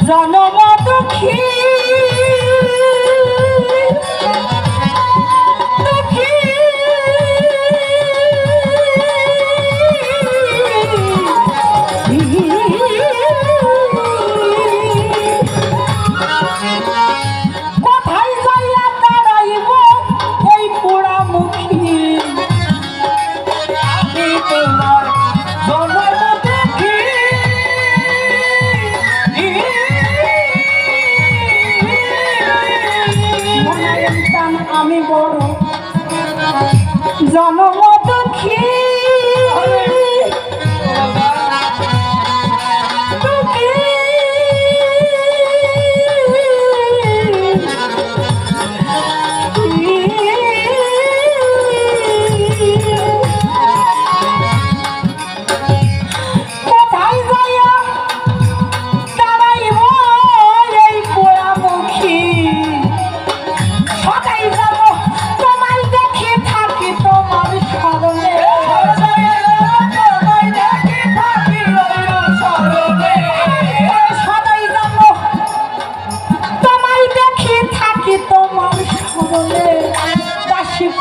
জনম দুঃখী আমি বড় জনম দুঃখী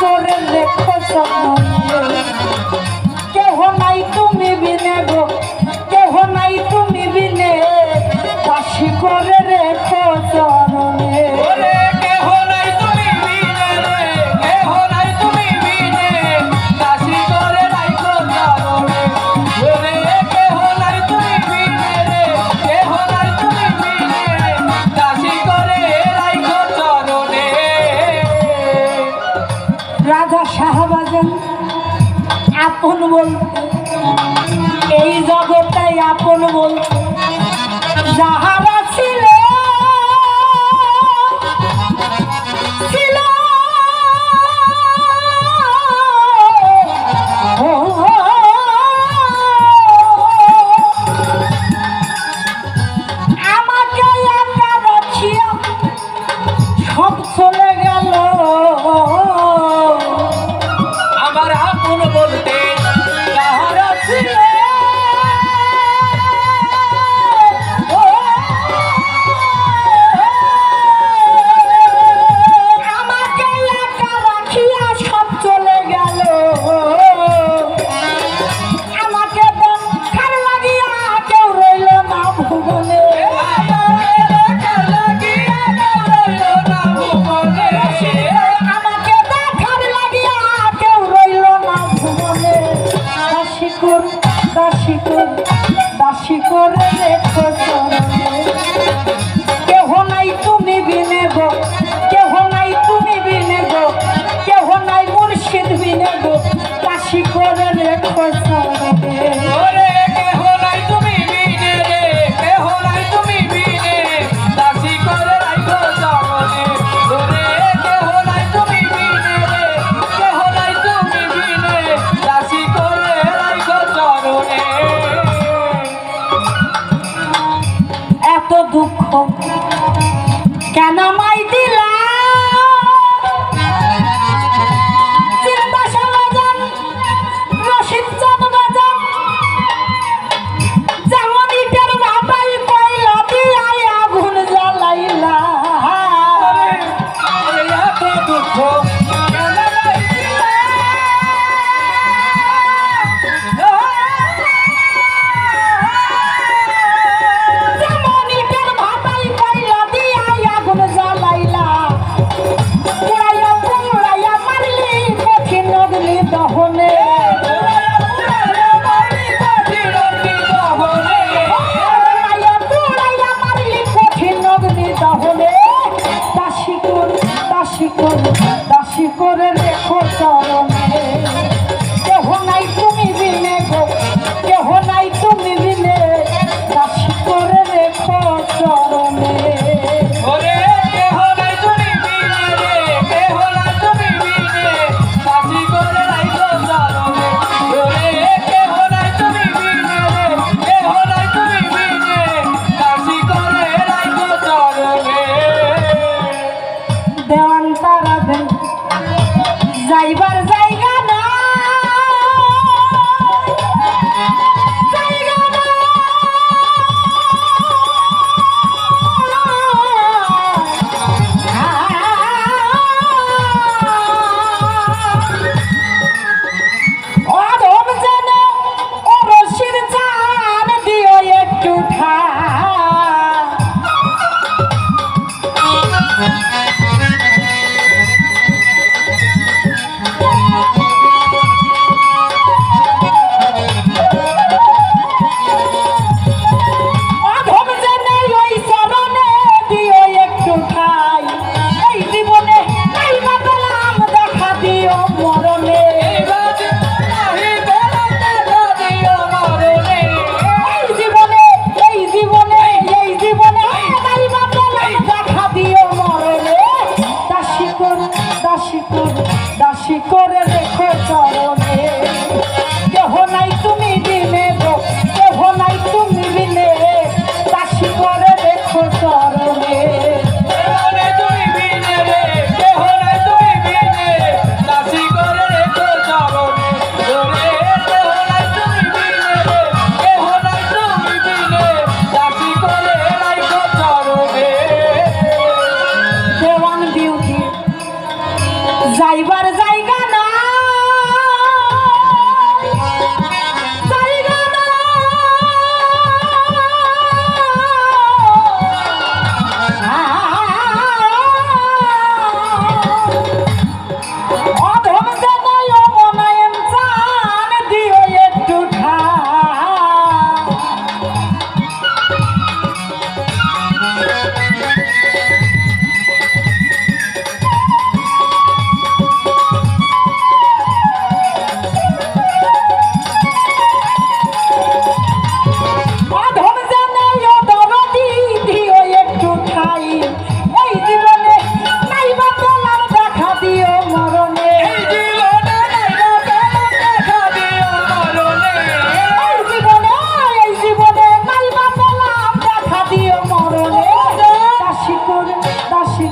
করে লেখো কেহ নাই তুমি বিনে গো কেহ নাই তুমি বিনে দাসী করে রেখো চরণে কেহ নাই তুমি বিনে রে কেহ নাই তুমি বিনে দাসী করে রাখো চরণে ওরে কেহ নাই তুমি বিনে রে কেহ নাই তুমি বিনে দাসী করে রাখো চরণে। রাজা শাহবাজান আপন বলতে এই জগতে আপন বলতে যাহারা ছিল আমাকে একা রাখিয়া সব চলে গেল আমার আপন বলতে যাহারা ছিল আমাকে একা রাখিয়া সব চলে গেল আমাকে দেখার লাগিয়া কেউ রইল না ভুবনে আমাকে দেখার লাগিয়া কেউ রইল না ভুবনে দাসী করে রেখো চরণে কেহ নাই তুমি বিনে গো কেহ নাই তুমি বিনে গো কেহ নাই মুর্শিদ বিনে গো দাসী করে রেখো চরণে ওরে কেহ নাই তুমি বিনে রে কেহ নাই তুমি বিনে দাসী করে রাখো চরণে ওরে কেহ নাই তুমি বিনে রে কেহ নাই তুমি বিনে দাসী করে রাখো চরণে। এত দুঃখ কেন মাই দিলা চিন্তা সমাধান রশিদ চাঁদ বাজান যেমন ইটের ভাটাই কয়লা দিয়াই আগুন জ্বালাইলা এত দুঃখ কেন লাগিলা? যেমন ইটের ভাটাই কয়লা দিয়াই আগুন জ্বালাইলা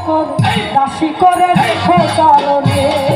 করে দাসী করে রেখো চরণে।